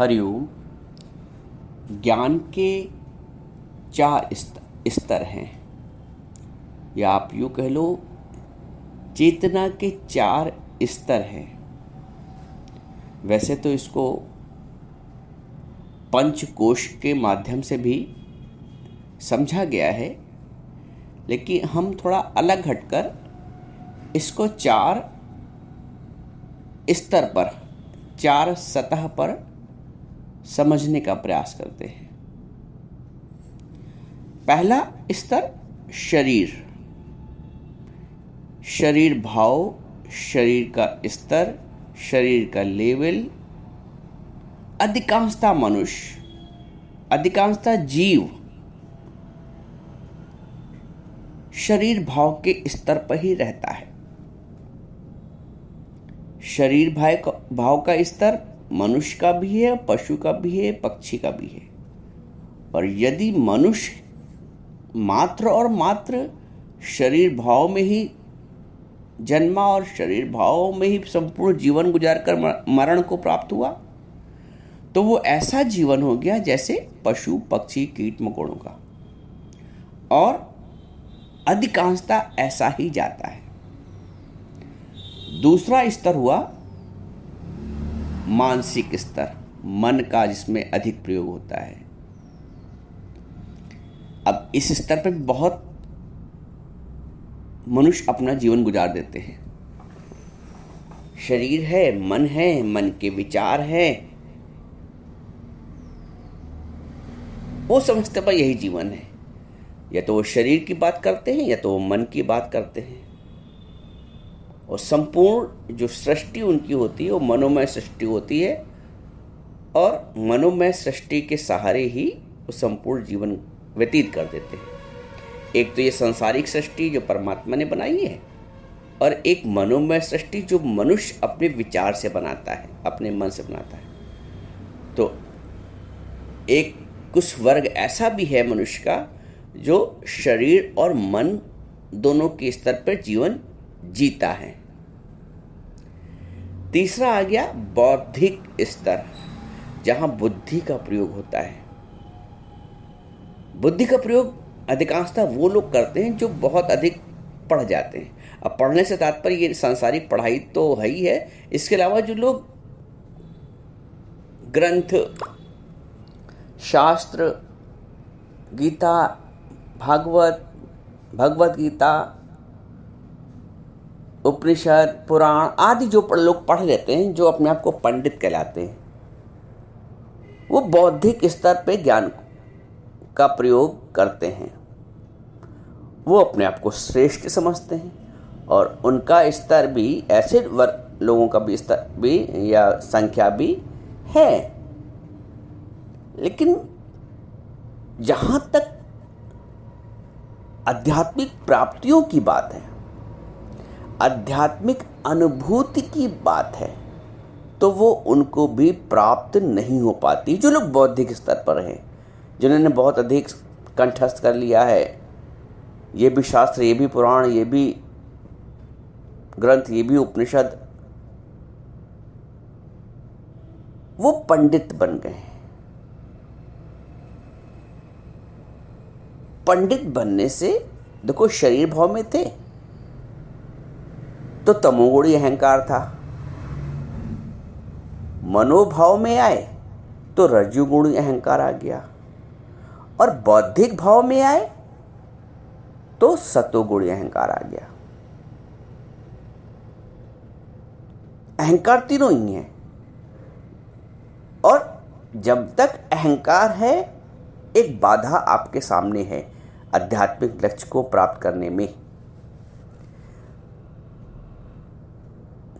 हरिओम। ज्ञान के चार स्तर हैं, या आप यूँ कह लो चेतना के चार स्तर हैं। वैसे तो इसको पंचकोश के माध्यम से भी समझा गया है, लेकिन हम थोड़ा अलग हटकर इसको चार स्तर पर, चार सतह पर समझने का प्रयास करते हैं। पहला स्तर शरीर, शरीर भाव, शरीर का स्तर, शरीर का लेवल। अधिकांशतः मनुष्य, अधिकांशतः जीव शरीर भाव के स्तर पर ही रहता है। शरीर भाव का स्तर मनुष्य का भी है, पशु का भी है, पक्षी का भी है। और यदि मनुष्य मात्र और मात्र शरीर भाव में ही जन्मा और शरीर भाव में ही संपूर्ण जीवन गुजारकर मरण को प्राप्त हुआ, तो वो ऐसा जीवन हो गया जैसे पशु पक्षी कीट मकोड़ों का, और अधिकांशतः ऐसा ही जाता है। दूसरा स्तर हुआ मानसिक स्तर, मन का, जिसमें अधिक प्रयोग होता है। अब इस स्तर पर बहुत मनुष्य अपना जीवन गुजार देते हैं। शरीर है, मन के विचार हैं, वो समझते पर यही जीवन है। या तो वो शरीर की बात करते हैं या तो वो मन की बात करते हैं। और संपूर्ण जो सृष्टि उनकी होती है वो मनोमय सृष्टि होती है, और मनोमय सृष्टि के सहारे ही वो संपूर्ण जीवन व्यतीत कर देते हैं। एक तो ये सांसारिक सृष्टि जो परमात्मा ने बनाई है, और एक मनोमय सृष्टि जो मनुष्य अपने विचार से बनाता है, अपने मन से बनाता है। तो एक कुछ वर्ग ऐसा भी है मनुष्य का जो शरीर और मन दोनों के स्तर पर जीवन जीता है। तीसरा आ गया बौद्धिक स्तर, जहां बुद्धि का प्रयोग होता है। बुद्धि का प्रयोग अधिकांशतः वो लोग करते हैं जो बहुत अधिक पढ़ जाते हैं। अब पढ़ने से तात्पर्य ये सांसारिक पढ़ाई तो है ही है, इसके अलावा जो लोग ग्रंथ, शास्त्र, गीता, भगवत गीता, उपनिषद, पुराण आदि जो लोग पढ़ लेते हैं, जो अपने आप को पंडित कहलाते हैं, वो बौद्धिक स्तर पे ज्ञान का प्रयोग करते हैं। वो अपने आप को श्रेष्ठ समझते हैं, और उनका स्तर भी ऐसे लोगों का भी स्तर भी या संख्या भी है। लेकिन जहां तक आध्यात्मिक प्राप्तियों की बात है, आध्यात्मिक अनुभूति की बात है, तो वो उनको भी प्राप्त नहीं हो पाती। जो लोग बौद्धिक स्तर पर हैं, जिन्होंने बहुत अधिक कंठस्थ कर लिया है, ये भी शास्त्र, ये भी पुराण, ये भी ग्रंथ, ये भी उपनिषद, वो पंडित बन गए। पंडित बनने से, देखो, शरीर भाव में थे तो तमोगुणी अहंकार था, मनोभाव में आए तो रज्जुगुणी अहंकार आ गया, और बौद्धिक भाव में आए तो सतोगुणी अहंकार आ गया। अहंकार तीनों ही हैं, और जब तक अहंकार है, एक बाधा आपके सामने है आध्यात्मिक लक्ष्य को प्राप्त करने में।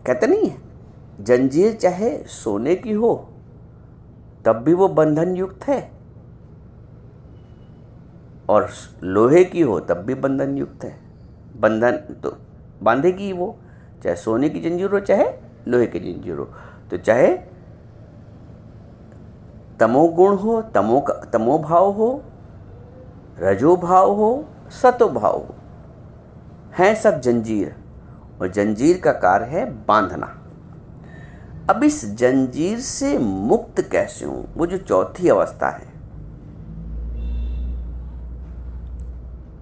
कहते नहीं है, जंजीर चाहे सोने की हो तब भी वो बंधन युक्त है, और लोहे की हो तब भी बंधन युक्त है। बंधन तो बांधेगी वो, चाहे सोने की जंजीर हो चाहे लोहे की जंजीर हो। तो चाहे तमोगुण हो, तमो भाव हो, रजो भाव हो, सतो भाव हो, हैं सब जंजीर, और जंजीर का कार्य है बांधना। अब इस जंजीर से मुक्त कैसे हूं, वो जो चौथी अवस्था है।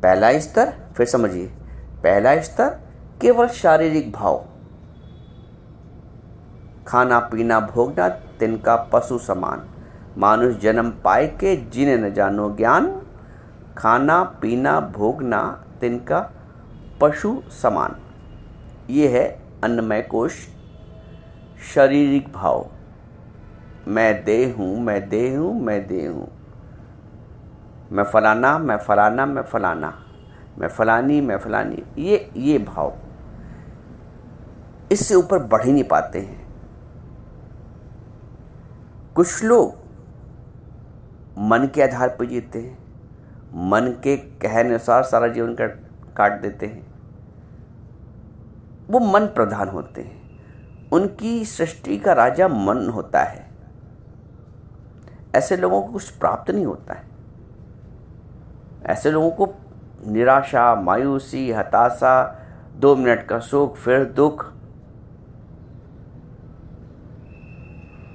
पहला स्तर, फिर समझिए, पहला स्तर केवल शारीरिक भाव, खाना पीना भोगना तिनका पशु समान, मानुष जन्म पाए के जिन्हें न जानो ज्ञान, खाना पीना भोगना तिनका पशु समान। ये है अन्नमय कोश, शारीरिक भाव। मैं देह हूँ, मैं देह हूँ, मैं देह हूँ, मैं फलाना, मैं फलाना, मैं फलाना, मैं फलानी, मैं फलानी, ये भाव। इससे ऊपर बढ़ ही नहीं पाते हैं। कुछ लोग मन के आधार पर जीते हैं, मन के कहने अनुसार सारा जीवन काट देते हैं। वो मन प्रधान होते हैं, उनकी सृष्टि का राजा मन होता है। ऐसे लोगों को कुछ प्राप्त नहीं होता है। ऐसे लोगों को निराशा, मायूसी, हताशा, 2 मिनट का सुख, फिर दुख,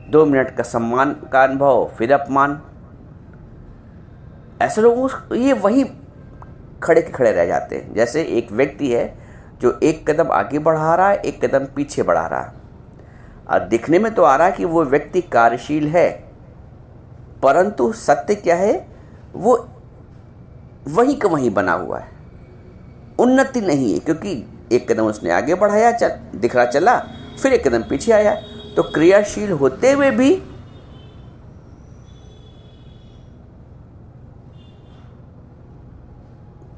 2 मिनट का सम्मान का अनुभव, फिर अपमान। ऐसे लोगों को ये वही खड़े के खड़े रह जाते हैं। जैसे एक व्यक्ति है जो एक कदम आगे बढ़ा रहा है, एक कदम पीछे बढ़ा रहा है, और दिखने में तो आ रहा है कि वो व्यक्ति कार्यशील है, परंतु सत्य क्या है, वो वहीं का वहीं बना हुआ है। उन्नति नहीं है, क्योंकि एक कदम उसने आगे बढ़ाया, दिख रहा चला, फिर एक कदम पीछे आया। तो क्रियाशील होते हुए भी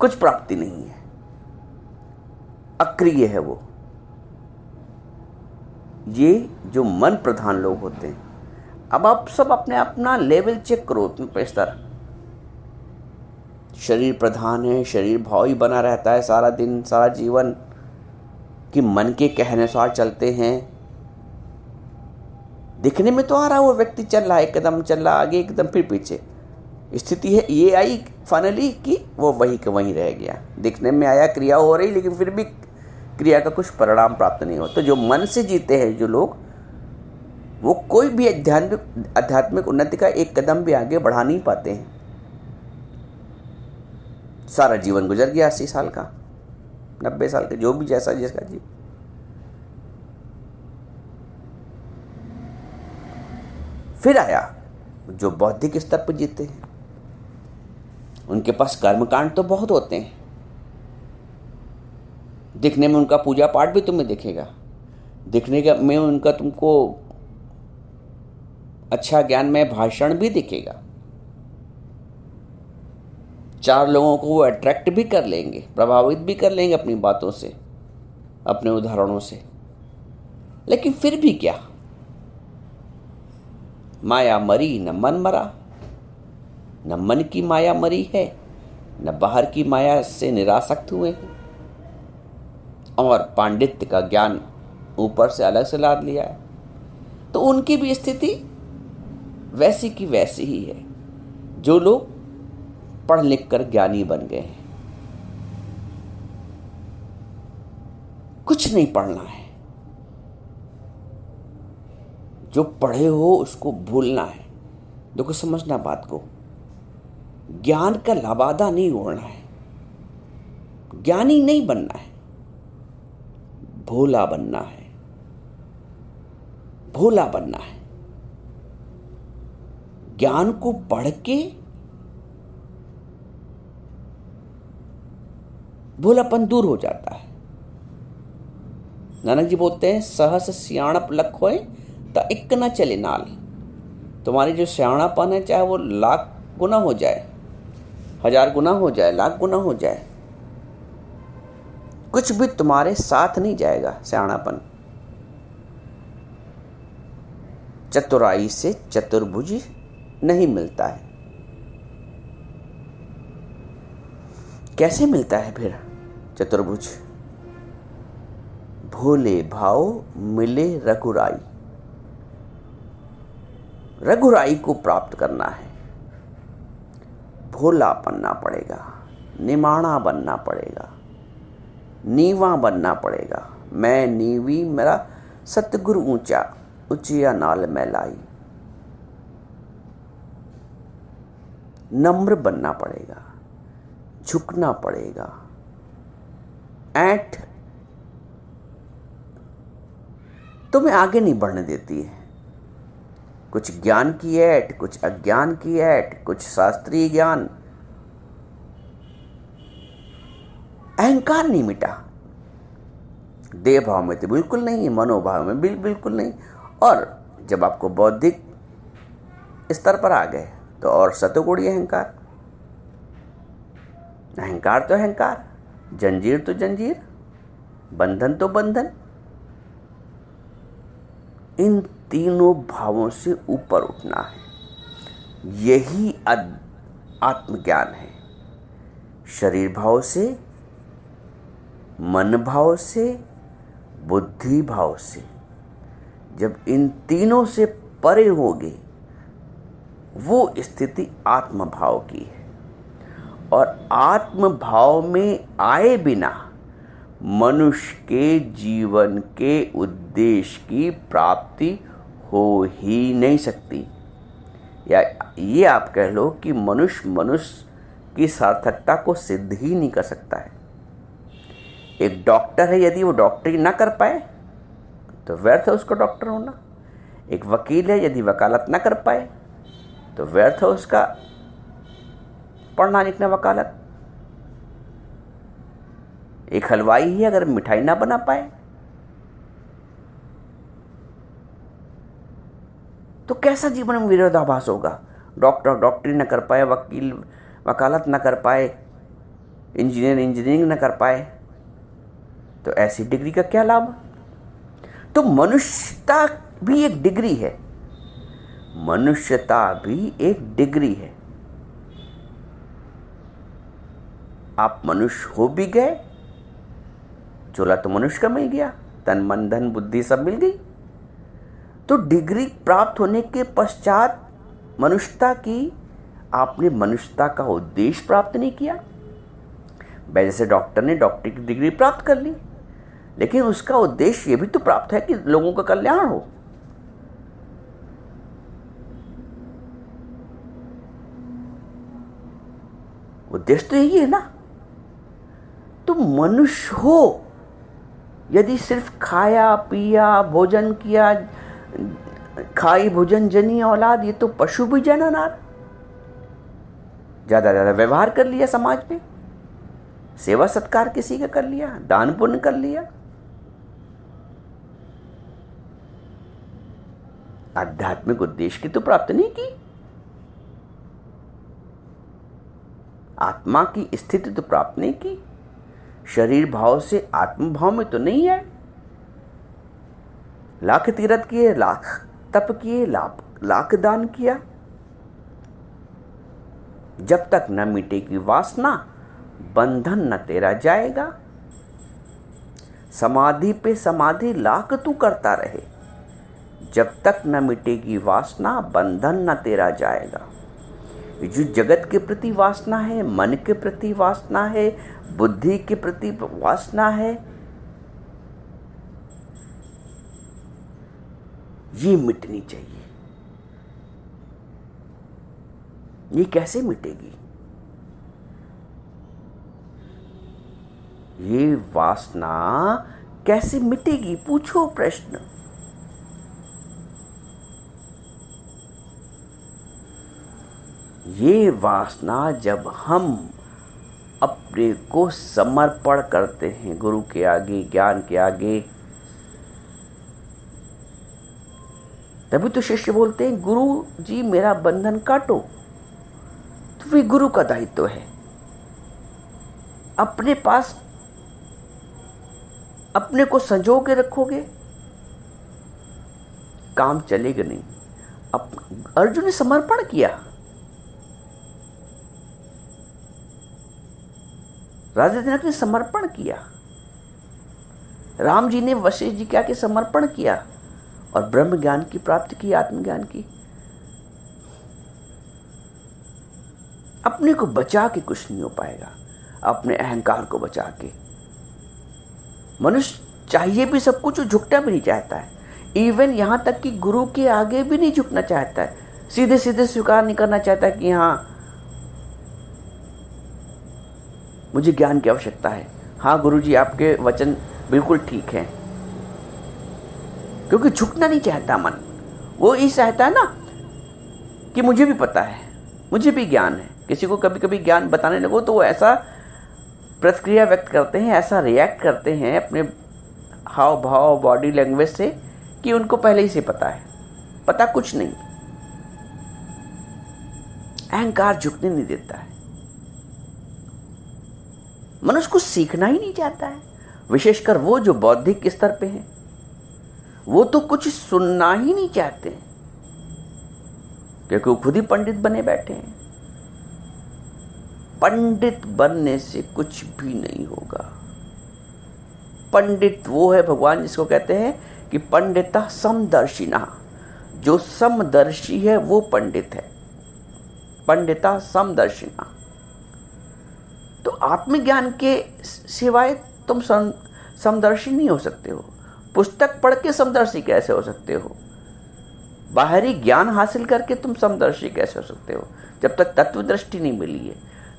कुछ प्राप्ति नहीं है, अक्रिय है वो। ये जो मन प्रधान लोग होते हैं। अब आप सब अपने अपना लेवल चेक करो अपने स्तर। शरीर प्रधान है, शरीर भाव ही बना रहता है सारा दिन, सारा जीवन, कि मन के कहने अनुसार चलते हैं। दिखने में तो आ रहा है वो व्यक्ति चल रहा है, एक कदम चल रहा आगे, एक कदम फिर पीछे। स्थिति है ये आई फाइनली कि वो वहीं का वहीं रह गया। दिखने में आया, क्रिया हो रही, लेकिन फिर भी क्रिया का कुछ परिणाम प्राप्त नहीं होता। तो जो मन से जीते हैं जो लोग, वो कोई भी आध्यात्मिक उन्नति का एक कदम भी आगे बढ़ा नहीं पाते हैं। सारा जीवन गुजर गया 80 साल का, 90 साल का, जो भी जैसा जिसका जीव। फिर आया जो बौद्धिक स्तर पर जीते हैं। उनके पास कर्मकांड तो बहुत होते हैं, दिखने में उनका पूजा पाठ भी तुम्हें दिखेगा, दिखने में उनका तुमको अच्छा ज्ञान में भाषण भी दिखेगा, 4 लोगों को वो अट्रैक्ट भी कर लेंगे, प्रभावित भी कर लेंगे अपनी बातों से, अपने उदाहरणों से। लेकिन फिर भी क्या, माया मरी न मन मरा। न मन की माया मरी है, न बाहर की माया से निरासक्त हुए हैं, और पांडित्य का ज्ञान ऊपर से अलग से लाद लिया है। तो उनकी भी स्थिति वैसी की वैसी ही है जो लोग पढ़ लिख कर ज्ञानी बन गए हैं। कुछ नहीं पढ़ना है, जो पढ़े हो उसको भूलना है। देखो, समझना बात को, ज्ञान का लबादा नहीं ओढ़ना है, ज्ञानी नहीं बनना है, भोला बनना है, भोला बनना है। ज्ञान को पढ़ के भोलापन दूर हो जाता है। नानक जी बोलते हैं, सहस सियाणप लख होए त इक न चले नाल। तुम्हारी जो सियाणापन है, चाहे वो 1,00,000 गुना हो जाए, 1000 गुना हो जाए, 1,00,000 गुना हो जाए, कुछ भी तुम्हारे साथ नहीं जाएगा सियाणापन। चतुराई से चतुर्भुज नहीं मिलता है। कैसे मिलता है फिर चतुर्भुज? भोले भाव मिले रघुराई। रघुराई को प्राप्त करना है, भोला बनना पड़ेगा, निमाणा बनना पड़ेगा, नीवा बनना पड़ेगा। मैं नीवी, मेरा सतगुरु ऊंचा। उचिया नाल मैलाई। नम्र बनना पड़ेगा, झुकना पड़ेगा। ऐंठ तुम्हें आगे नहीं बढ़ने देती है। कुछ ज्ञान की ऐंठ, कुछ अज्ञान की ऐंठ, कुछ शास्त्रीय ज्ञान। अहंकार नहीं मिटा, देह भाव में तो बिल्कुल नहीं है, मनोभाव में बिल्कुल नहीं। और जब आपको बौद्धिक स्तर पर आ गए तो और सतोगुणी अहंकार। अहंकार तो अहंकार, जंजीर तो जंजीर, बंधन तो बंधन। इन तीनों भावों से ऊपर उठना है, यही आत्मज्ञान है। शरीर भाव से, मन भाव से, बुद्धि भाव से जब इन तीनों से परे होगे, वो स्थिति आत्म भाव की है। और आत्म भाव में आए बिना मनुष्य के जीवन के उद्देश्य की प्राप्ति हो ही नहीं सकती। या ये आप कह लो कि मनुष्य की सार्थकता को सिद्ध ही नहीं कर सकता है। एक डॉक्टर है, यदि वो डॉक्टरी ना कर पाए तो व्यर्थ है उसका डॉक्टर होना। एक वकील है, यदि वकालत ना कर पाए तो व्यर्थ है उसका पढ़ना लिखना वकालत। एक हलवाई ही अगर मिठाई ना बना पाए तो कैसा जीवन में विरोधाभास होगा। डॉक्टर डॉक्टरी ना कर पाए, वकील वकालत ना कर पाए, इंजीनियर इंजीनियरिंग ना कर पाए, तो ऐसी डिग्री का क्या लाभ। तो मनुष्यता भी एक डिग्री है, मनुष्यता भी एक डिग्री है। आप मनुष्य हो भी गए, चोला तो मनुष्य का मिल गया, तन मन धन बुद्धि सब मिल गई। तो डिग्री प्राप्त होने के पश्चात मनुष्यता की, आपने मनुष्यता का उद्देश्य प्राप्त नहीं किया। जैसे डॉक्टर ने डॉक्टरी की डिग्री प्राप्त कर ली, लेकिन उसका उद्देश्य ये भी तो प्राप्त है कि लोगों का कल्याण हो। उद्देश्य तो यही है ना। तो मनुष्य हो, यदि सिर्फ खाया पिया भोजन किया, खाई भोजन जनी औलाद, ये तो पशु भी जननार। ज्यादा ज्यादा व्यवहार कर लिया समाज में, सेवा सत्कार किसी का कर लिया, दान पुण्य कर लिया, आध्यात्मिक उद्देश्य की तो प्राप्ति नहीं की। आत्मा की स्थिति तो प्राप्त नहीं की। शरीर भाव से आत्म भाव में तो नहीं है। लाख तीरथ किए, लाख तप किए, लाख दान किया, जब तक न मिटेगी वासना बंधन न तेरा जाएगा। समाधि पे समाधि लाख तू करता रहे, जब तक न मिटेगी वासना बंधन न तेरा जाएगा। जो जगत के प्रति वासना है, मन के प्रति वासना है, बुद्धि के प्रति वासना है, ये मिटनी चाहिए। ये कैसे मिटेगी? ये वासना कैसे मिटेगी? पूछो प्रश्न। ये वासना जब हम अपने को समर्पण करते हैं गुरु के आगे, ज्ञान के आगे, तभी तो शिष्य बोलते हैं गुरु जी मेरा बंधन काटो। तो वे गुरु का दायित्व है। अपने पास अपने को संजो के रखोगे, काम चलेगा नहीं। अर्जुन ने समर्पण किया, राजा जनक ने समर्पण किया, राम जी ने वशिष्ठ जी के आगे समर्पण किया और ब्रह्म ज्ञान की प्राप्ति की, आत्मज्ञान की। अपने को बचा के कुछ नहीं हो पाएगा, अपने अहंकार को बचा के। मनुष्य चाहिए भी सब कुछ, झुकना भी नहीं चाहता है। इवन यहाँ तक कि गुरु के आगे भी नहीं झुकना चाहता है, सीधे सीधे स्वीकार नहीं करना चाहता कि हाँ मुझे ज्ञान की आवश्यकता है, हाँ गुरु जी आपके वचन बिल्कुल ठीक हैं। क्योंकि झुकना नहीं चाहता मन, वो ये चाहता है ना कि मुझे भी पता है, मुझे भी ज्ञान है। किसी को कभी कभी ज्ञान बताने लगो तो वो ऐसा प्रतिक्रिया व्यक्त करते हैं, ऐसा रिएक्ट करते हैं अपने हाव भाव बॉडी लैंग्वेज से कि उनको पहले ही से पता है, पता कुछ नहीं। अहंकार झुकने नहीं देता है, मनुष्य को सीखना ही नहीं चाहता है। विशेषकर वो जो बौद्धिक स्तर पे हैं, वो तो कुछ सुनना ही नहीं चाहते हैं, क्योंकि वो खुद ही पंडित बने बैठे हैं। पंडित बनने से कुछ भी नहीं होगा। पंडित वो है भगवान जिसको कहते हैं कि पंडिता समदर्शिना, जो समदर्शी है वो पंडित है। पंडिता समदर्शिना। तो आत्मज्ञान के सिवाय तुम समदर्शी नहीं हो सकते हो। पुस्तक पढ़ के समदर्शी कैसे हो सकते हो? बाहरी ज्ञान हासिल करके तुम समदर्शी कैसे हो सकते हो? जब तक तत्व दृष्टि नहीं मिली है।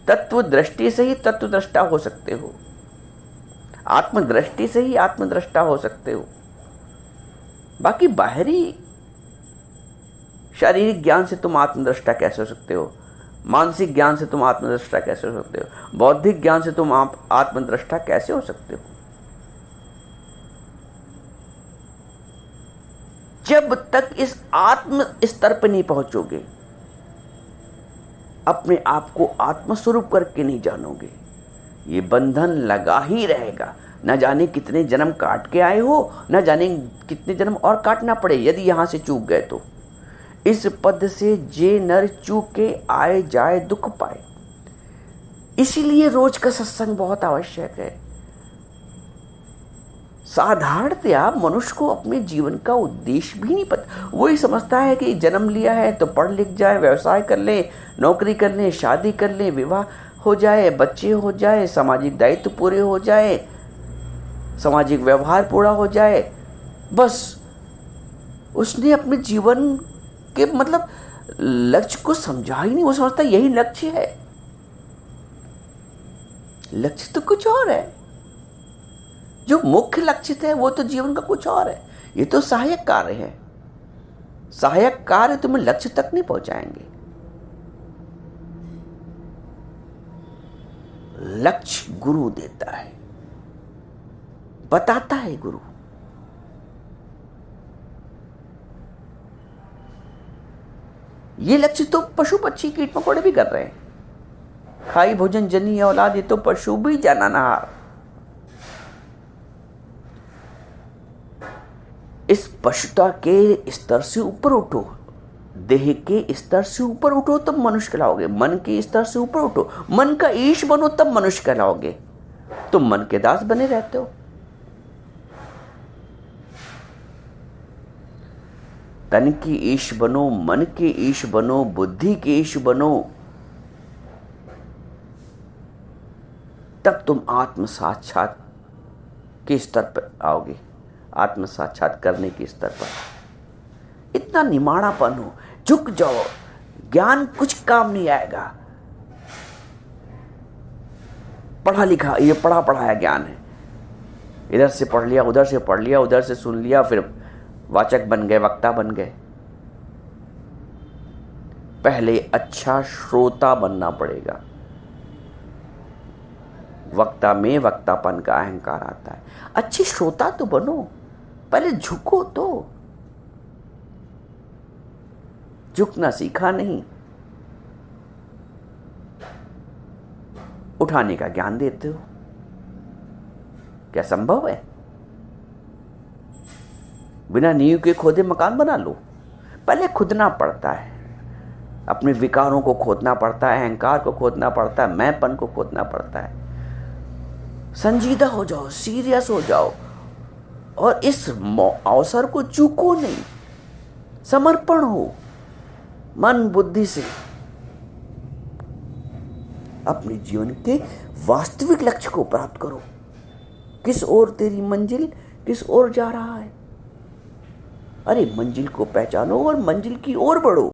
तत्व दृष्टि से ही तत्वदृष्टा हो सकते हो, आत्मदृष्टि से ही आत्मदृष्टा हो सकते हो। बाकी बाहरी शारीरिक ज्ञान से तुम आत्मदृष्टा कैसे हो सकते हो? मानसिक ज्ञान से तुम आत्मदृष्टा कैसे हो सकते हो? बौद्धिक ज्ञान से तुम आत्मदृष्टा कैसे हो सकते हो? जब तक इस आत्म स्तर पर नहीं पहुंचोगे, अपने आप को आत्मस्वरूप करके नहीं जानोगे, ये बंधन लगा ही रहेगा। न जाने कितने जन्म काट के आए हो, न जाने कितने जन्म और काटना पड़े यदि यहां से चूक गए तो। इस पद से जे नर चूके आए जाए दुख पाए। इसीलिए रोज का सत्संग बहुत आवश्यक है। साधारणतया मनुष्य को अपने जीवन का उद्देश्य भी नहीं पता। वही समझता है कि जन्म लिया है तो पढ़ लिख जाए, व्यवसाय कर ले, नौकरी कर ले, शादी कर ले, विवाह हो जाए, बच्चे हो जाए, सामाजिक दायित्व पूरे हो जाए, सामाजिक व्यवहार पूरा हो जाए। बस उसने अपने जीवन के मतलब लक्ष्य को समझा ही नहीं। वो समझता यही लक्ष्य है। लक्ष्य तो कुछ और है। जो मुख्य लक्ष्य है वो तो जीवन का कुछ और है। ये तो सहायक कार्य है। सहायक कार्य तुम्हें लक्ष्य तक नहीं पहुंचाएंगे। लक्ष्य गुरु देता है, बताता है गुरु। ये लक्ष्य तो पशु पक्षी कीट मकोड़े भी कर रहे हैं। खाई भोजन जनी औलाद, ये तो पशु भी जाना नहार। इस पशुता के स्तर से ऊपर उठो, देह के स्तर से ऊपर उठो तब मनुष्य कहलाओगे। मन के स्तर से ऊपर उठो, मन का ईश बनो तब मनुष्य कहलाओगे। तुम मन के दास बने रहते हो। तन की ईश बनो, मन के ईश बनो, बुद्धि के ईश बनो, तब तुम आत्म साक्षात के स्तर पर आओगे। आत्म साक्षात करने के स्तर पर इतना निमाणापन हो, झुक जाओ। ज्ञान कुछ काम नहीं आएगा। पढ़ा लिखा, ये पढ़ा पढ़ाया ज्ञान है। इधर से पढ़ लिया, उधर से पढ़ लिया, उधर से सुन लिया, फिर वाचक बन गए, वक्ता बन गए। पहले अच्छा श्रोता बनना पड़ेगा। वक्ता में वक्तापन का अहंकार आता है। अच्छे श्रोता तो बनो, पहले झुको तो। झुकना सीखा नहीं, उठाने का ज्ञान देते हो। क्या संभव है? बिना नींव के खोदे मकान बना लो? पहले खुदना पड़ता है। अपने विकारों को खोदना पड़ता है, अहंकार को खोदना पड़ता है, मैंपन को खोदना पड़ता है। संजीदा हो जाओ, सीरियस हो जाओ और इस अवसर को चूको नहीं। समर्पण हो मन बुद्धि से। अपने जीवन के वास्तविक लक्ष्य को प्राप्त करो। किस ओर तेरी मंजिल, किस ओर जा रहा है? अरे मंजिल को पहचानो और मंजिल की ओर बढ़ो।